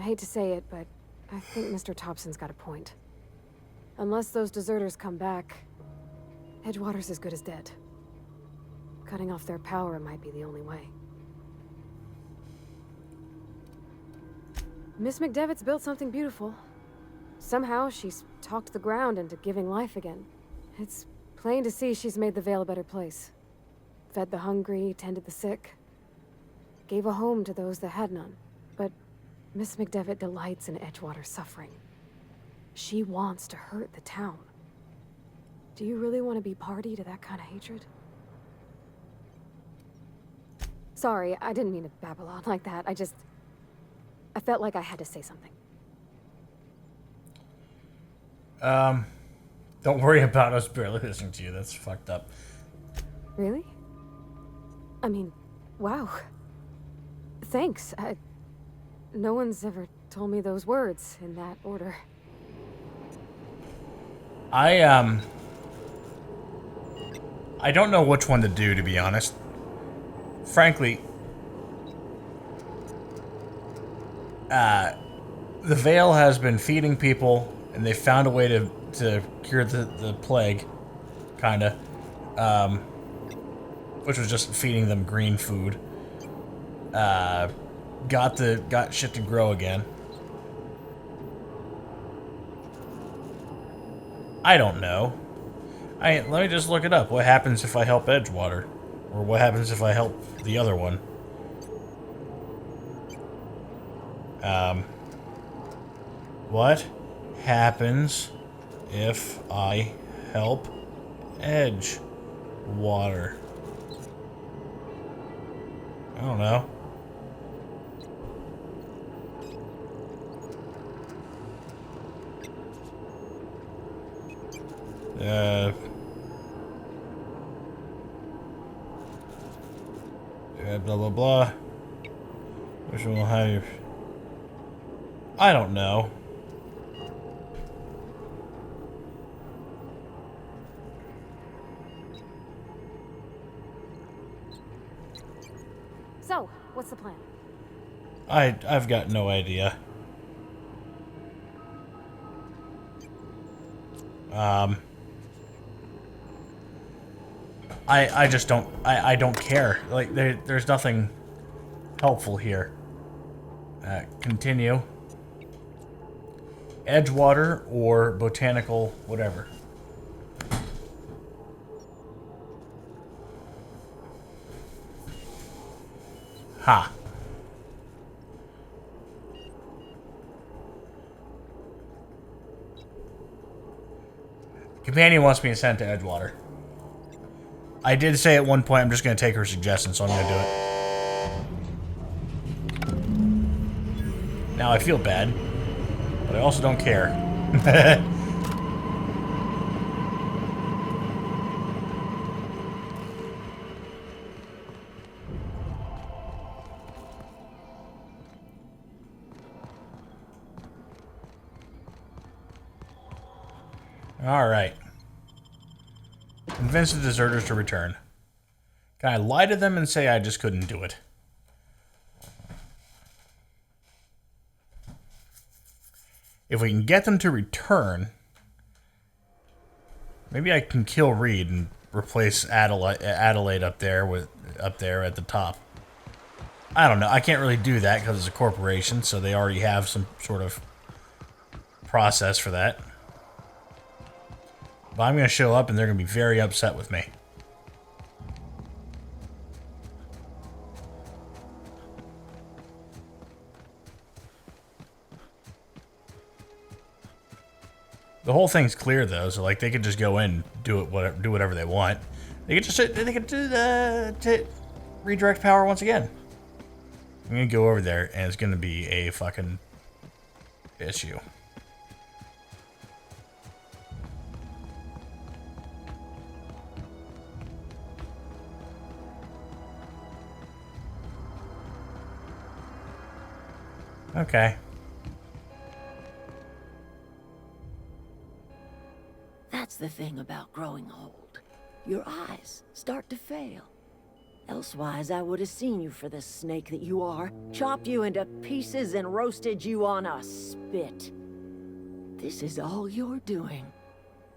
hate to say it, but I think Mr. Thompson's got a point. Unless those deserters come back, Edgewater's as good as dead. Cutting off their power might be the only way. Miss McDevitt's built something beautiful. Somehow, she's talked the ground into giving life again. It's plain to see she's made the Vale a better place. Fed the hungry, tended the sick. Gave a home to those that had none. But Miss McDevitt delights in Edgewater's suffering. She wants to hurt the town. Do you really want to be party to that kind of hatred? Sorry, I didn't mean to babble on like that. I felt like I had to say something. Don't worry about us barely listening to you. That's fucked up. Really? I mean, wow. Thanks. No one's ever told me those words in that order. I don't know which one to do, to be honest. Frankly, the Vale has been feeding people, and they found a way to cure the plague, kinda. Which was just feeding them green food. Got shit to grow again. I don't know. Let me just look it up. What happens if I help Edgewater? Or what happens if I help the other one? What happens if I help Edgewater? I don't know. Blah blah blah. Which one will have you? I don't know. So, what's the plan? I've got no idea. I just don't I don't care. Like there's nothing helpful here. Continue. Edgewater or botanical whatever. Ha. Companion wants me to send to Edgewater. I did say at one point I'm just going to take her suggestion, so I'm going to do it. Now I feel bad, but I also don't care. Alright. Convince the deserters to return. Can I lie to them and say I just couldn't do it? If we can get them to return, maybe I can kill Reed and replace Adelaide up there at the top. I don't know. I can't really do that because it's a corporation, so they already have some sort of process for that. But I'm going to show up and they're going to be very upset with me. The whole thing's clear though, so like they could just go in, do whatever they want. They could do redirect power once again. I'm gonna go over there and it's gonna be a fucking issue. Okay. That's the thing about growing old. Your eyes start to fail. Elsewise, I would have seen you for the snake that you are, chopped you into pieces and roasted you on a spit. This is all you're doing.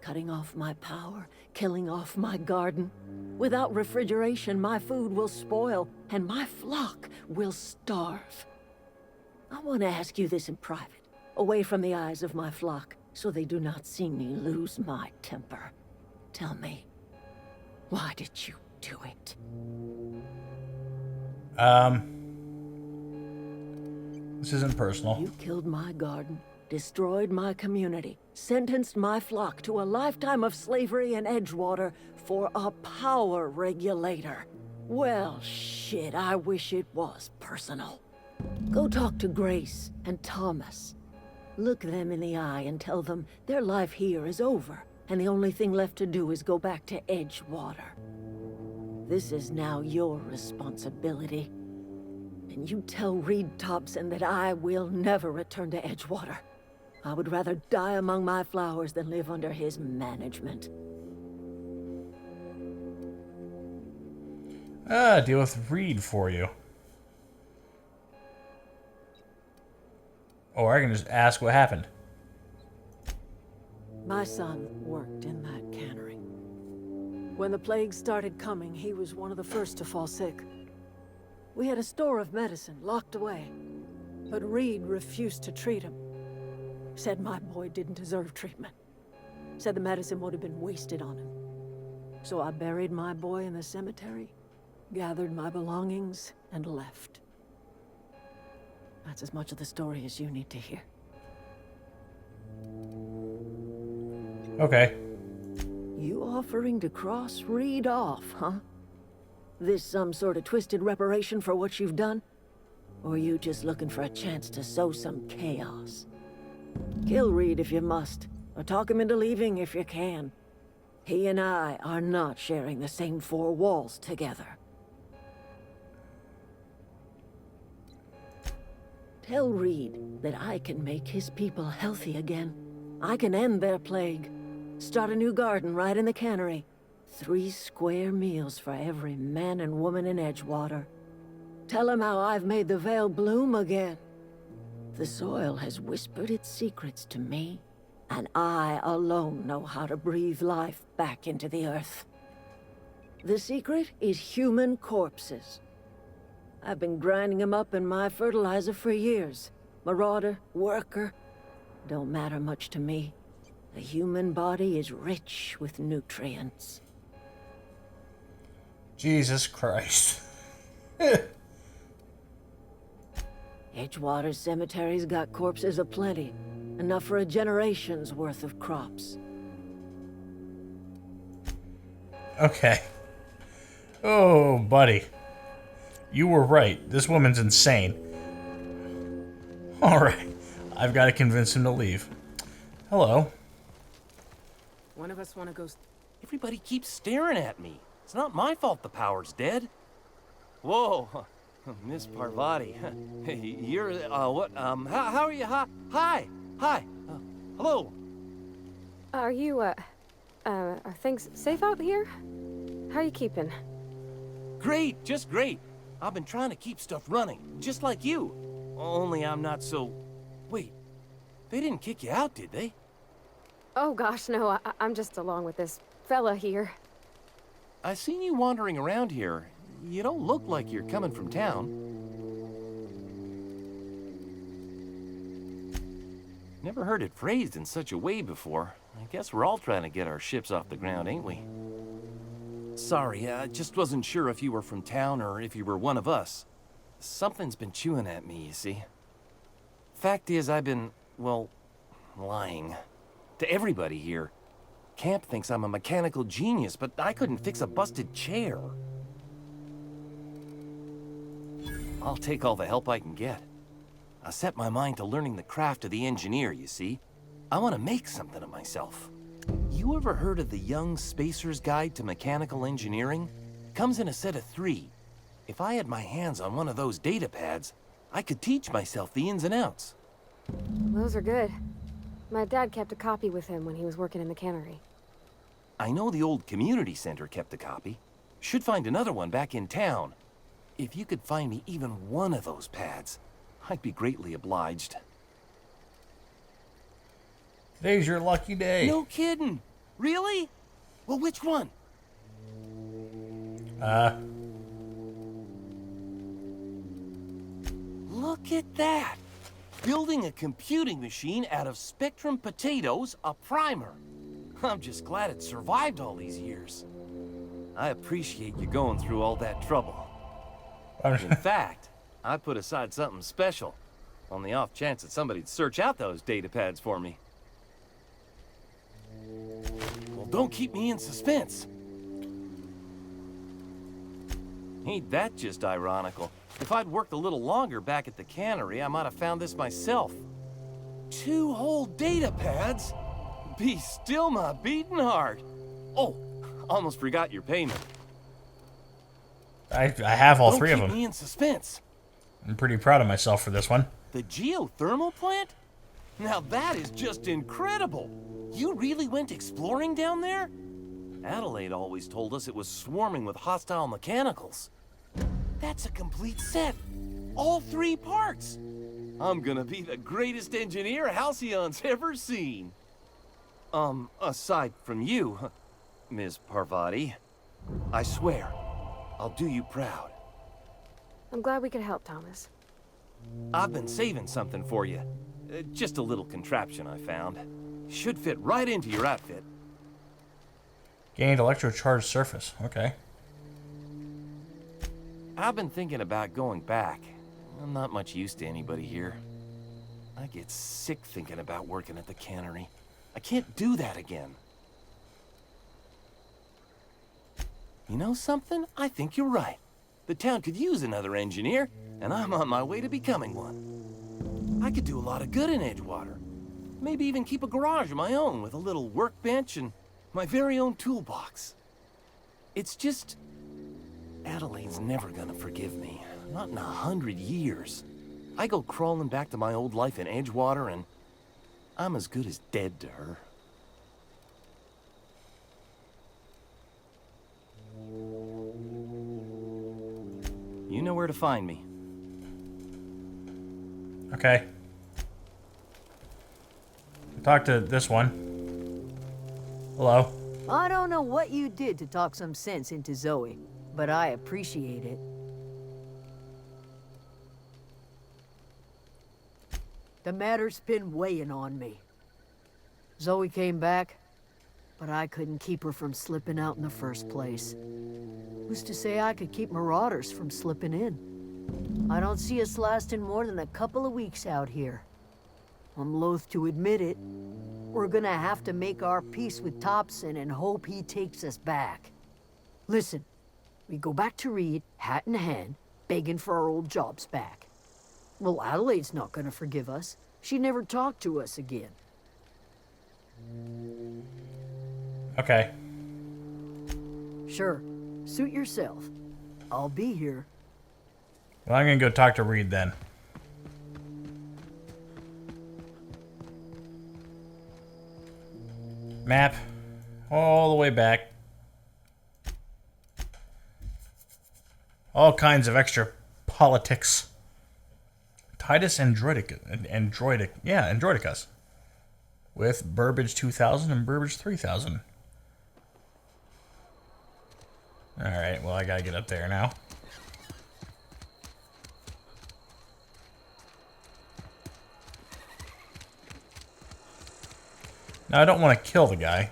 Cutting off my power, killing off my garden. Without refrigeration, my food will spoil, and my flock will starve. I want to ask you this in private, away from the eyes of my flock, so they do not see me lose my temper. Tell me, why did you do it? This isn't personal. You killed my garden, destroyed my community, sentenced my flock to a lifetime of slavery in Edgewater for a power regulator. Well, shit, I wish it was personal. Go talk to Grace and Thomas. Look them in the eye and tell them their life here is over, and the only thing left to do is go back to Edgewater. This is now your responsibility. And you tell Reed Thompson that I will never return to Edgewater. I would rather die among my flowers than live under his management. Deal with Reed for you. Or I can just ask what happened. My son worked in that cannery. When the plague started coming, he was one of the first to fall sick. We had a store of medicine locked away, but Reed refused to treat him. Said my boy didn't deserve treatment. Said the medicine would have been wasted on him. So I buried my boy in the cemetery, gathered my belongings, and left. That's as much of the story as you need to hear. Okay. You offering to cross Reed off, huh? This some sort of twisted reparation for what you've done? Or you just looking for a chance to sow some chaos? Kill Reed if you must, or talk him into leaving if you can. He and I are not sharing the same four walls together. Tell Reed that I can make his people healthy again. I can end their plague. Start a new garden right in the cannery. 3 square meals for every man and woman in Edgewater. Tell him how I've made the Vale bloom again. The soil has whispered its secrets to me, and I alone know how to breathe life back into the earth. The secret is human corpses. I've been grinding them up in my fertilizer for years. Marauder, worker, don't matter much to me. The human body is rich with nutrients. Jesus Christ. Edgewater's cemetery's got corpses aplenty. Enough for a generation's worth of crops. Okay. Oh, buddy. You were right. This woman's insane. Alright. I've got to convince him to leave. Hello. One of us want to go... Everybody keeps staring at me. It's not my fault the power's dead. Whoa, Miss Parvati. You're, what, how are you? Hi. Hello. Are you, are things safe out here? How are you keeping? Great, just great. I've been trying to keep stuff running, just like you. Only I'm not so... Wait, they didn't kick you out, did they? Oh gosh, no, I'm just along with this fella here. I seen you wandering around here. You don't look like you're coming from town. Never heard it phrased in such a way before. I guess we're all trying to get our ships off the ground, ain't we? Sorry, I just wasn't sure if you were from town or if you were one of us. Something's been chewing at me, you see. Fact is, I've been, well, lying. To everybody here. Camp thinks I'm a mechanical genius, but I couldn't fix a busted chair. I'll take all the help I can get. I set my mind to learning the craft of the engineer, you see. I want to make something of myself. You ever heard of the Young Spacer's Guide to Mechanical Engineering? Comes in a set of 3. If I had my hands on one of those data pads, I could teach myself the ins and outs. Those are good. My dad kept a copy with him when he was working in the cannery. I know the old community center kept a copy. Should find another one back in town. If you could find me even one of those pads, I'd be greatly obliged. Today's your lucky day. No kidding. Really? Well, which one? Look at that. Building a computing machine out of Spectrum potatoes, a primer. I'm just glad it survived all these years. I appreciate you going through all that trouble. In fact, I put aside something special on the off chance that somebody'd search out those data pads for me. Well, don't keep me in suspense. Ain't that just ironical? If I'd worked a little longer back at the cannery, I might have found this myself. 2 whole data pads? Be still my beating heart. Oh, almost forgot your payment. I have all 3 of Don't them. keep me in suspense. I'm pretty proud of myself for this one. The geothermal plant? Now that is just incredible. You really went exploring down there? Adelaide always told us it was swarming with hostile mechanicals. That's a complete set. All 3 parts. I'm gonna be the greatest engineer Halcyon's ever seen. Aside from you, Ms. Parvati, I swear, I'll do you proud. I'm glad we could help, Thomas. I've been saving something for you. Just a little contraption I found. Should fit right into your outfit. Gained electrocharged surface. Okay. I've been thinking about going back. I'm not much use to anybody here. I get sick thinking about working at the cannery. I can't do that again. You know something? I think you're right. The town could use another engineer, and I'm on my way to becoming one. I could do a lot of good in Edgewater. Maybe even keep a garage of my own with a little workbench and my very own toolbox. It's just... Adelaide's never gonna forgive me. Not in 100 years. I go crawling back to my old life in Edgewater, and I'm as good as dead to her. You know where to find me. Okay. Talk to this one. Hello. I don't know what you did to talk some sense into Zoe, but I appreciate it. The matter's been weighing on me. Zoe came back, but I couldn't keep her from slipping out in the first place. Who's to say I could keep marauders from slipping in? I don't see us lasting more than a couple of weeks out here. I'm loath to admit it. We're gonna have to make our peace with Thompson and hope he takes us back. Listen, we go back to Reed, hat in hand, begging for our old jobs back. Well, Adelaide's not gonna forgive us. She never talked to us again. Okay. Sure, suit yourself. I'll be here. Well, I'm gonna go talk to Reed then. Map. All the way back. All kinds of extra politics. Titus Androidicus. With Burbage 2000 and Burbage 3000. Alright, well, I gotta get up there now. Now, I don't want to kill the guy.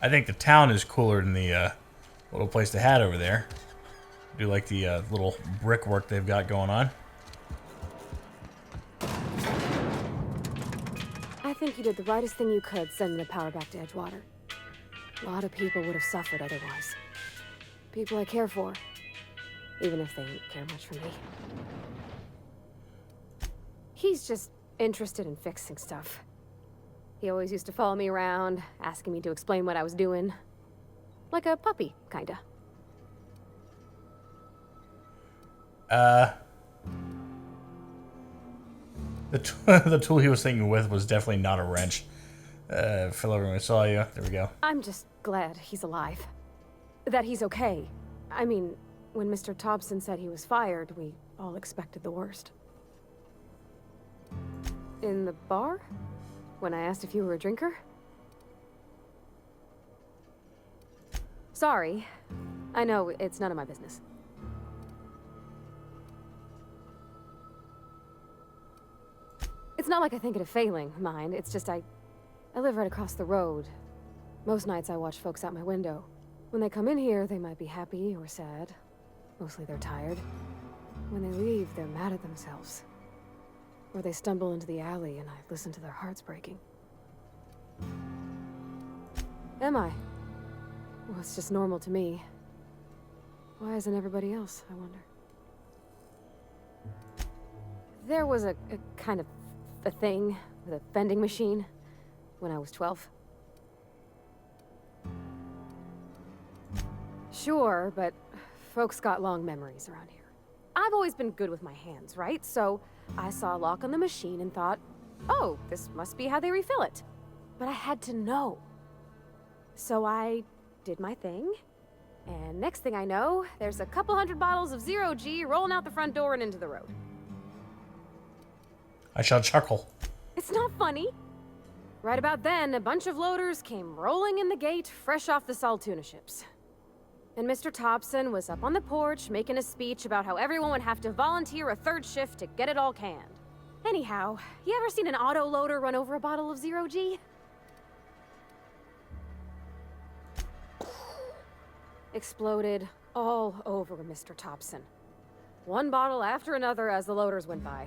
I think the town is cooler than the little place they had over there. Do like the little brickwork they've got going on. I think you did the rightest thing you could sending the power back to Edgewater. A lot of people would have suffered otherwise. People I care for, even if they don't care much for me. He's just interested in fixing stuff. He always used to follow me around, asking me to explain what I was doing. Like a puppy, kinda. The tool he was thinking with was definitely not a wrench. Phil, everyone saw you. There we go. I'm just glad he's alive. that he's okay. I mean, when Mr. Thompson said he was fired, we all expected the worst. In the bar? When I asked if you were a drinker? Sorry. I know, it's none of my business. It's not like I think it a failing, mind. It's just I live right across the road. Most nights I watch folks out my window. When they come in here, they might be happy or sad. Mostly they're tired. When they leave, they're mad at themselves. Or they stumble into the alley and I listen to their hearts breaking. Am I? Well, it's just normal to me. Why isn't everybody else, I wonder? There was a kind of a thing with a vending machine when I was 12. Sure, but folks got long memories around here. I've always been good with my hands, right? So I saw a lock on the machine and thought, oh, this must be how they refill it. But I had to know. So I did my thing, and next thing I know, there's a couple hundred bottles of 0G rolling out the front door and into the road. I shall chuckle. It's not funny. Right about then, a bunch of loaders came rolling in the gate, fresh off the Saltuna ships. And Mr. Thompson was up on the porch making a speech about how everyone would have to volunteer a third shift to get it all canned. Anyhow, you ever seen an auto loader run over a bottle of 0G? Exploded all over Mr. Thompson. One bottle after another as the loaders went by.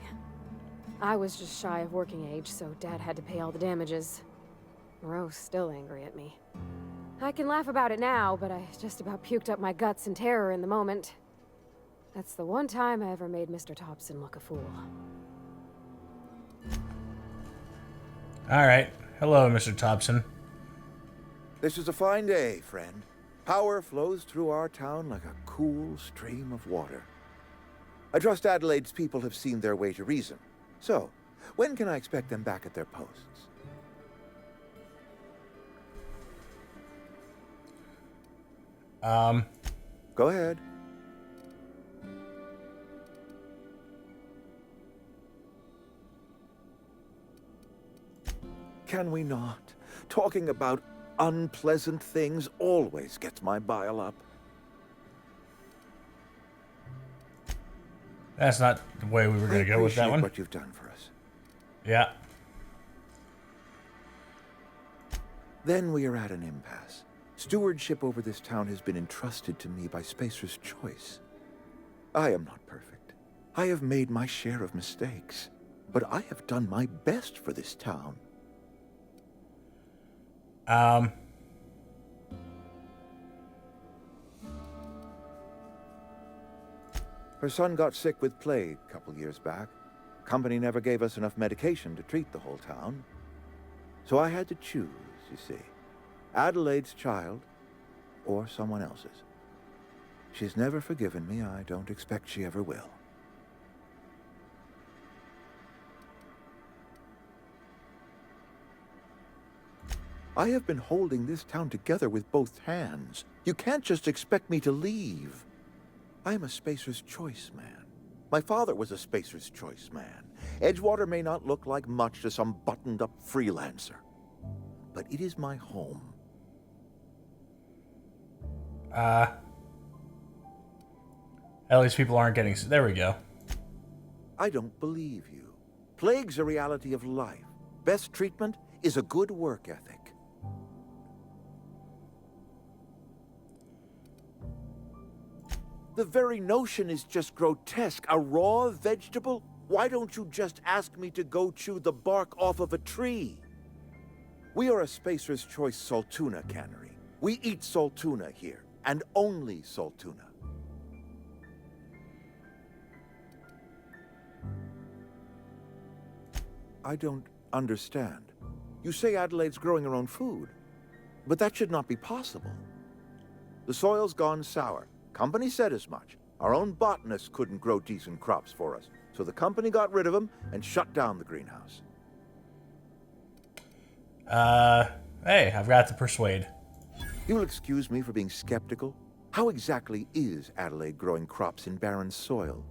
I was just shy of working age, so Dad had to pay all the damages. Moreau's still angry at me. I can laugh about it now, but I just about puked up my guts in terror in the moment. That's the one time I ever made Mr. Thompson look a fool. All right. Hello, Mr. Thompson. This is a fine day, friend. Power flows through our town like a cool stream of water. I trust Adelaide's people have seen their way to reason. So, when can I expect them back at their posts? Go ahead. Can we not? Talking about unpleasant things always gets my bile up. That's not the way we were going to go with that one. What you've done for us. Yeah. Then we are at an impasse. Stewardship over this town has been entrusted to me by Spacer's choice. I am not perfect. I have made my share of mistakes. But I have done my best for this town. Her son got sick with plague a couple years back. Company never gave us enough medication to treat the whole town. So I had to choose, you see. Adelaide's child, or someone else's. She's never forgiven me. I don't expect she ever will. I have been holding this town together with both hands. You can't just expect me to leave. I am a Spacer's Choice man. My father was a Spacer's Choice man. Edgewater may not look like much to some buttoned-up freelancer, but it is my home. At least people aren't getting... There we go. I don't believe you. Plague's a reality of life. Best treatment is a good work ethic. The very notion is just grotesque. A raw vegetable? Why don't you just ask me to go chew the bark off of a tree? We are a Spacer's Choice Saltuna cannery. We eat Saltuna here, and only Saltuna. I don't understand. You say Adelaide's growing her own food, but that should not be possible. The soil's gone sour. Company said as much. Our own botanists couldn't grow decent crops for us, so the company got rid of them and shut down the greenhouse. Hey, I've got to persuade. You'll excuse me for being skeptical, How exactly is Adelaide growing crops in barren soil?